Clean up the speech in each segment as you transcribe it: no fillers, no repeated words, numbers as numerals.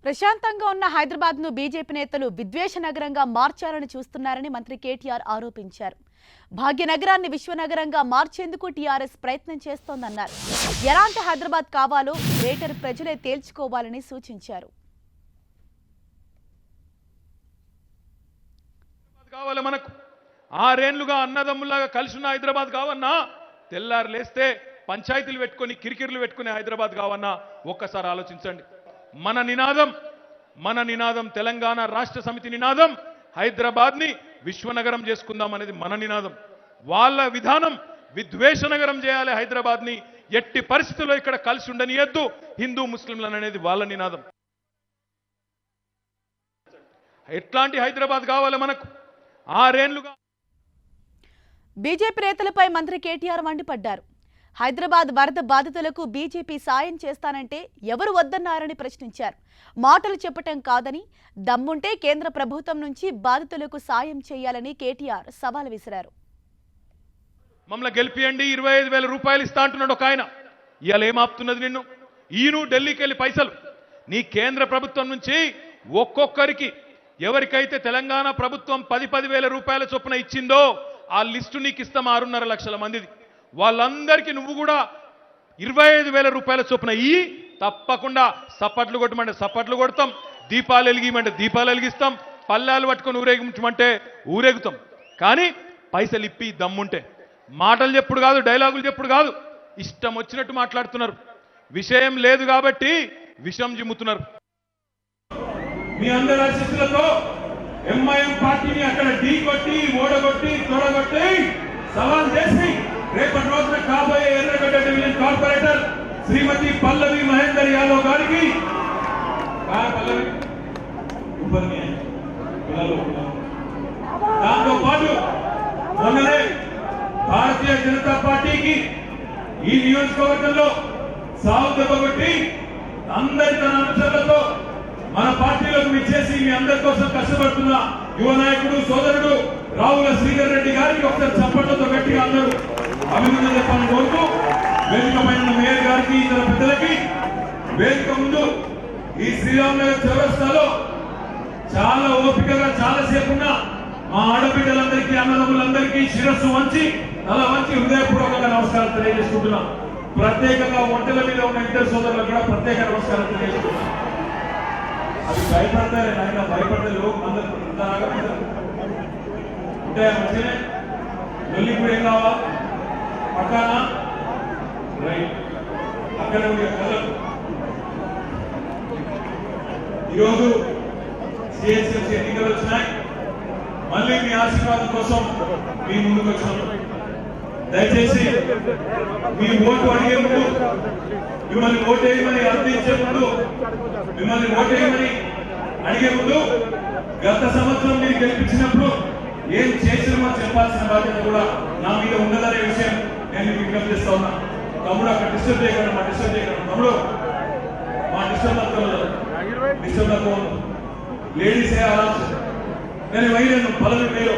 ప్రశాంతంగా ఉన్న హైదరాబాద్ ను బీజేపీ నేతలు విద్వేష నగరంగా మార్చాలని చూస్తున్నారని మంత్రి కేటీఆర్ ఆరోపించారు. భాగ్యనగరాన్ని విశ్వనగరంగా మార్చేందుకు టీఆర్ఎస్ ప్రయత్నం చేస్తోందన్నారు. ఎలాంటి హైదరాబాద్ కావాలో గ్రేటర్ ప్రజలే తేల్చుకోవాలని సూచించారు. కావాలి మనకు 6 ఏళ్లుగా అన్నదమ్ముల్లాగా కలిసి ఉన్న హైదరాబాద్ కావన్నా, తెల్లారు లేస్తే పంచాయతీలు పెట్టుకొని కిరికిర్లు పెట్టుకునే హైదరాబాద్ కావన్నా ఒక్కసారి ఆలోచించండి. మన నినాదం తెలంగాణ రాష్ట్ర సమితి నినాదం హైదరాబాద్ ని విశ్వనగరం చేసుకుందాం అనేది మన నినాదం. వాళ్ళ విధానం విద్వేష నగరం చేయాలి, హైదరాబాద్ ని ఎట్టి పరిస్థితుల్లో ఇక్కడ కలిసి ఉండనియద్దు హిందూ ముస్లింలను అనేది వాళ్ళ నినాదం. ఎట్లాంటి హైదరాబాద్ కావాలి మనకు? 6 ఏళ్లుగా బీజేపీ నేతలపై మంత్రి కేటీఆర్ మండిపడ్డారు. హైదరాబాద్ వరద బాధితులకు బీజేపీ సాయం చేస్తానంటే ఎవరు వద్దన్నారని ప్రశ్నించారు. మాటలు చెప్పటం కాదని, దమ్ముంటే కేంద్ర ప్రభుత్వం నుంచి బాధితులకు సాయం చేయాలని కేటీఆర్ సవాల్ విసిరారు. మమ్మల్ని గెలిపియండి, 25,000 రూపాయలు ఇస్తా అంటున్నాడు ఒక ఆయన. ఇవాళ ఏమాపుతున్నది నిన్ను? ఈయను ఢిల్లీకి వెళ్ళి పైసలు నీ కేంద్ర ప్రభుత్వం నుంచి ఒక్కొక్కరికి ఎవరికైతే తెలంగాణ ప్రభుత్వం 10,000 రూపాయల చొప్పున ఇచ్చిందో ఆ లిస్టు నీకు ఇస్తాం. 6.5 లక్షల మందిది. వాళ్ళందరికీ నువ్వు కూడా 25,000 రూపాయల చొప్పున ఇయ్యి. తప్పకుండా సప్పట్లు కొట్టమంటే సప్పట్లు కొడతాం, దీపాలు వెలిగిమంటే దీపాలు వెలిగిస్తాం, పల్లాలు పట్టుకొని ఊరేగించమంటే ఊరేగుతాం. కానీ పైసలు ఇప్పి దమ్ముంటే. మాటలు చెప్పుడు కాదు, డైలాగులు చెప్పుడు కాదు, ఇష్టం వచ్చినట్టు మాట్లాడుతున్నారు. విషయం లేదు కాబట్టి విషం జిమ్ముతున్నారు. మీ అందరి ఆశీస్సులతో ఎంఐఎం పార్టీని అక్కడ ఢీ కొట్టి ఓడగొట్టి తొడగొట్టి సవాల్ చేసి రేపటి రోజున కాబోయే ఎర్రగడ్డ డివిజన్ కార్పొరేటర్ శ్రీమతి పల్లవి మహేందర్ యాదవ్ గారికి దాంతో పాటు మొన్ననే భారతీయ జనతా పార్టీకి ఈ నియోజకవర్గంలో సాగు దెబ్బకొట్టి అందరి తన అనుచరులతో మన పార్టీలోకి విచ్చేసి మీ అందరి కోసం కష్టపడుతున్న యువ నాయకుడు సోదరుడు రావుల శ్రీధర్ రెడ్డి గారికి ఒకసారి చప్పట్లతో గట్టిగా అందరూ అభినందన చెప్పాలని కోరుతూ, వేదిక పైన మేయర్ గారికి, ఇతర పెద్దలకి, వేదిక ముందు ఈ శ్రీరామ్ నగర్ చౌరస్తాలో చాలా ఓపికగా చాలాసేపు ఉన్న మా ఆడబిడ్డలందరికీ, అన్నదమ్ములందరికీ శిరస్సు వంచి తల వంచి హృదయపూర్వకంగా నమస్కారం తెలియజేసుకుంటున్నాం. ప్రత్యేకంగా ఒంటెల మీద ఉన్న ఇద్దరు సోదరులకు కూడా ప్రత్యేక నమస్కారం తెలియజేసుకుంటున్నాం. అది భయపడతారు ఆయన, భయపడతారు అందరూ ఉంటే మంచిగానే. వెళ్ళి ఇప్పుడు ఏం కావాలా పక్కన రైట్ అక్కడ ఉండే కళ్ళకు. ఈరోజు సిఎస్ఎంసీ ఎన్నికలు వచ్చినాయి. మళ్ళీ మీ ఆశీర్వాదం కోసం మీ ముందుకు వచ్చినాం. దయచేసి మీ ఓటు అడిగే ముందు, మిమ్మల్ని ఓటేయమని అర్థించే ముందు, మిమ్మల్ని ఓటేయమని అడిగే ముందు గత సంవత్సరం మీరు గెలిపించినప్పుడు ఏం చేసినామో చెప్పాల్సిన బాధ్యత కూడా నా మీద ఉండదనే విషయం నేను విజ్ఞప్తి చేస్తా ఉన్నా. తమ్ముడు అక్కడ డిస్టర్బ్ చేయగలను, మా డిస్టర్బ్ చేయగలను. తమ్ముడు మా డిస్టర్బ్ అక్కడ లేడీసే ఆరాల్సి నేను వైలేను. పల్లవి మీరు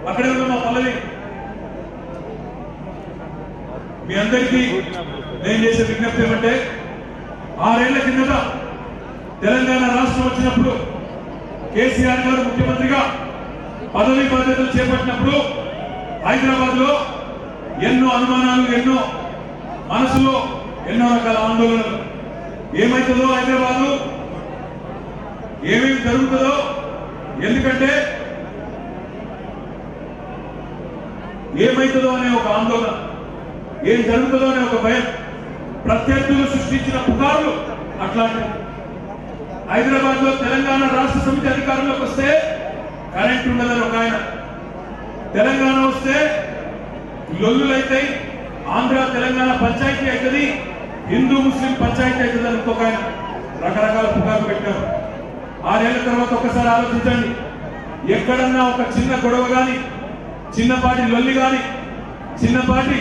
అక్కడే ఉన్న మా పల్లవి. మీ అందరికీ నేను చేసే విజ్ఞప్తి ఏమంటే, 6 ఏళ్ల కిందట తెలంగాణ రాష్ట్రం వచ్చినప్పుడు కేసీఆర్ గారు ముఖ్యమంత్రిగా పదవి బాధ్యతలు చేపట్టినప్పుడు హైదరాబాద్ లో ఎన్నో అనుమానాలు, ఎన్నో మనసులో ఎన్నో రకాల ఆందోళనలు. ఏమైతుందో హైదరాబాద్, ఏమేమి జరుగుతుందో, ఎందుకంటే ఏమైతుందో అనే ఒక ఆందోళన, ఏం జరుగుతుందో అనే ఒక భయం, ప్రత్యర్థులు సృష్టించిన పుకార్లు అట్లాంటివి. హైదరాబాద్ లో తెలంగాణ రాష్ట్ర సమితి అధికారంలోకి వస్తే కరెంట్ ఉండదని ఒక ఆయన, తెలంగాణ వస్తే లొల్లులైతాయి, ఆంధ్ర తెలంగాణ పంచాయతీ అవుతుంది, హిందూ ముస్లిం పంచాయతీ అవుతుంది అని ఇంకొక ఆయన రకరకాల పుకార్లు పెట్టారు. 6 ఏళ్ల తర్వాత ఒక్కసారి ఆలోచించండి. ఎక్కడన్నా ఒక చిన్న గొడవ కానీ, చిన్నపాటి లొల్లి కానీ, చిన్నపాటి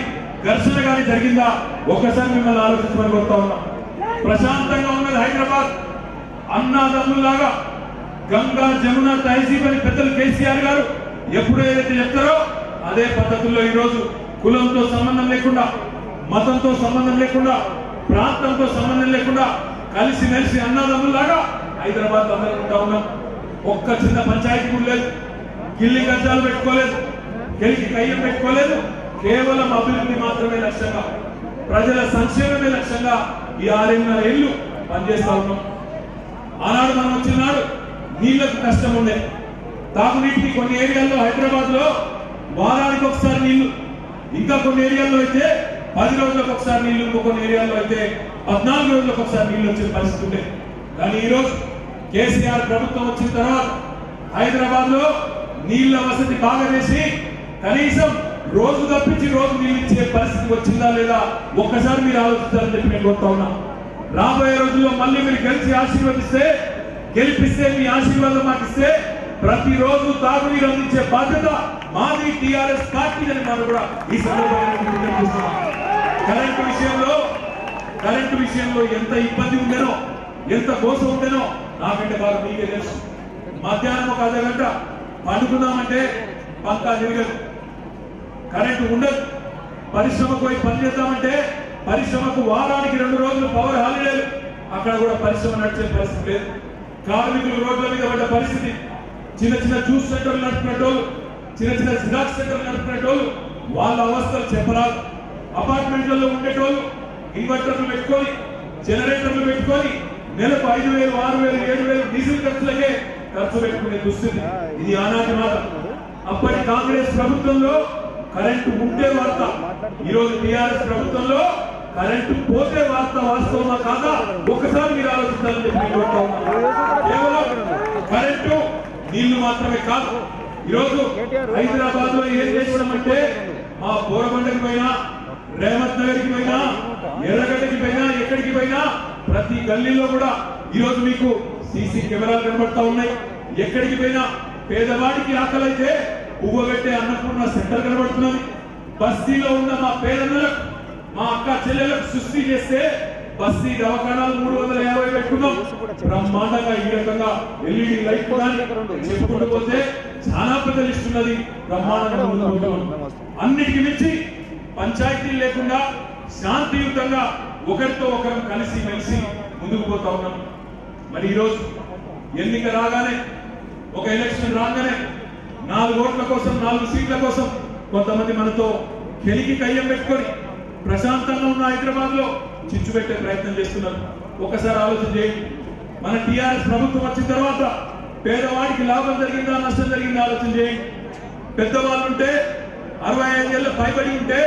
ఘర్షణ కానీ జరిగిందా? ఒక్కసారి మిమ్మల్ని ఆలోచించమని కోరుతా ఉన్నా. ప్రశాంతంగా ఉన్నది హైదరాబాద్. అన్నాదమ్ముల్లాగా గంగా జమున తహసీబ్ అని పెద్దలు కేసీఆర్ గారు ఎప్పుడు ఏదైతే చెప్తారో అదే పద్ధతుల్లో ఈరోజు కులంతో సంబంధం లేకుండా, మతంతో సంబంధం లేకుండా, ప్రాంతంతో సంబంధం లేకుండా కలిసి మెలిసి అన్నదమ్ముల్లాగా హైదరాబాద్ అందరూ ఉంటా ఉన్నాం. ఒక్క చిన్న పంచాయతీ కూడా లేదు, గిల్లి గంజాలు పెట్టుకోలేదు, గెలికి కయ్యం పెట్టుకోలేదు. కేవలం అభివృద్ధి మాత్రమే లక్ష్యంగా, ప్రజల సంక్షేమమే లక్ష్యంగా ఈ 6.5 ఏళ్ళు పనిచేస్తా ఉన్నాం. ఆనాడు మనం వచ్చినాడు నీళ్లకు కష్టం ఉండే, తాగునీటికి కొన్ని ఏరియాల్లో హైదరాబాద్ లో వారానికి ఒకసారి నీళ్లు, ఇంకా కొన్ని ఏరియాల్లో అయితే 10 రోజులకు ఒకసారి నీళ్లు, ఇంకొన్ని ఏరియాల్లో అయితే 14 రోజులకు ఒకసారి నీళ్లు వచ్చే పరిస్థితి ఉండే. కానీ ఈరోజు కేసీఆర్ ప్రభుత్వం వచ్చిన తర్వాత హైదరాబాద్ లో నీళ్ల వసతి బాగా చేసి కనీసం రోజు తప్పించి రోజు నీళ్ళు ఇచ్చే పరిస్థితి వచ్చిందా లేదా ఒక్కసారి మీరు ఆలోచించాలని చెప్పి నేను కోరుతా ఉన్నా. రాబోయే రోజుల్లో మళ్ళీ మీరు గెలిపిస్తే మీ ఆశీర్వాదం మాకు ఇస్తే ప్రతిరోజు తాగునీరు అందించే బాధ్యత మాది టీఆర్ఎస్ పార్టీ అని మనం కూడా ఈ సందర్భంగా కరెంటు విషయంలో ఎంత ఇబ్బంది ఉండేనో, ఎంత కోసం ఉండేనో నాకంటే బాగా మీకే తెలుసు. మధ్యాహ్నం ఒక అర్ధ గంట పండుకుందామంటే పంకా తిరగదు, కరెంటు ఉండదు. పరిశ్రమకు పోయి పని చేద్దామంటే పరిశ్రమకు వారానికి 2 రోజులు పవర్ హాలిడేలు, అక్కడ కూడా పరిశ్రమ నడిచే పరిస్థితి లేదు. కార్మికులు రోడ్ల మీద పడ్డ పరిస్థితి, చిన్న చిన్న జ్యూస్ సెంటర్లు నడుపుకునేటోళ్ళు, చిన్న చిన్న జిరాక్స్ సెంటర్లు నడుపుకునేటోళ్ళు వాళ్ళ అవస్థలు చెప్పరాదు. అపార్ట్మెంట్లలో ఉండేటోళ్ళు ఇన్వర్టర్లు పెట్టుకొని, జనరేటర్లు పెట్టుకొని నెలకు 5,000, 6,000, 7,000 డీజిల్ ఖర్చులకే ఖర్చు పెట్టుకునే దుస్థితి. ఇది ఆనాటి మాట. అప్పటి కాంగ్రెస్ ప్రభుత్వంలో కరెంటు ఉంటే వార్త, ఈరోజు టీఆర్ఎస్ ప్రభుత్వంలో కరెంటు పోతే వార్త. వాస్తవమా కాదా ఒకసారి మీరు ఆలోచించాలని చెప్పి కేవలం కరెంటు నీళ్లు మాత్రమే కాదు. ఈరోజు హైదరాబాద్ లో ఏం చేసినామంటే మా బోరబండకి పోయినా, రేవంత్ నగర్కి పోయినా, ఎర్రగడ్డకి పోయినా, ఎక్కడికి పోయినా ప్రతి గల్లీలో కూడా ఈరోజు మీకు సీసీ కెమెరాలు కనబడతా ఉన్నాయి. ఎక్కడికి పోయినా పేదవాడికి ఆకలైతే పువ్వబెట్టే అన్నపూర్ణ సెంటర్ కనబడుతున్నది. బస్తీలో ఉన్న మా పేదన్నలకు, మా అక్క చెల్లెలకు సృష్టి చేస్తే బస్తీ దవాఖానాలు 350 పెట్టుకున్నాం. బ్రహ్మాండంగా ఈ రకంగా ఎల్ఈడి లైట్ చెప్పుకుంటూ పోతే చాలా పెద్ద లిస్ట్ ఉన్నది. బ్రహ్మాండంగా అన్నిటికి మించి పంచాయతీలు లేకుండా శాంతియుతంగా ఒకరితో ఒకరు కలిసి మెలిసి ముందుకు పోతా ఉన్నాం. మరి ఈరోజు ఎన్నిక రాగానే, ఒక ఎలక్షన్ రాగానే 4 ఓట్ల కోసం, 4 సీట్ల కోసం కొంతమంది మనతో కెలికి కయ్యం పెట్టుకొని ప్రశాంతంగా ఉన్న హైదరాబాద్ లో చిచ్చు పెట్టే ప్రయత్నం చేస్తున్నారు. ఒకసారి ఆలోచన చేయండి. మన టీఆర్ఎస్ ప్రభుత్వం వచ్చిన తర్వాత పేదవాడికి లాభం జరిగిందా, నష్టం జరిగిందా ఆలోచన చేయండి. పెద్దవాళ్ళు ఉంటే 65 ఏళ్ళ పైబడి ఉంటే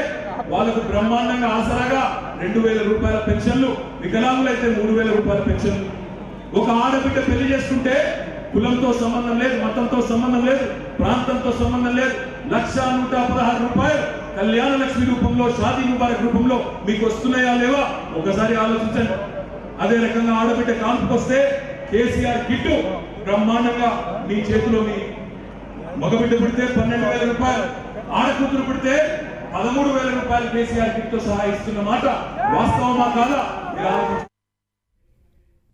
వాళ్ళకు బ్రహ్మాండంగా ఆసరాగా 2,000 రూపాయల పెన్షన్లు, వికలాంగులైతే 3,000 రూపాయల పెన్షన్లు. ఒక ఆడబిడ్డ పెళ్లి చేసుకుంటే కులంతో సంబంధం లేదు, మతంతో సంబంధం లేదు, ప్రాంతంతో సంబంధం లేదు, 1,116 రూపాయలు కళ్యాణ లక్ష్మి రూపంలో, షాదీ ముబారక్ రూపంలో మీకు వస్తున్నాయా లేవా ఒకసారి ఆలోచించండి. అదే రకంగా ఆడబిడ్డ కాన్పుకి వస్తే కేసీఆర్ కిట్టు బ్రహ్మాండంగా మీ చేతిలోని, మగబిడ్డ పుడితే 12,000 రూపాయలు, ఆడకూతురు పుడితే 13,000 రూపాయలు కేసీఆర్ కిట్తో సహా ఇస్తున్న మాట వాస్తవమా కాదా?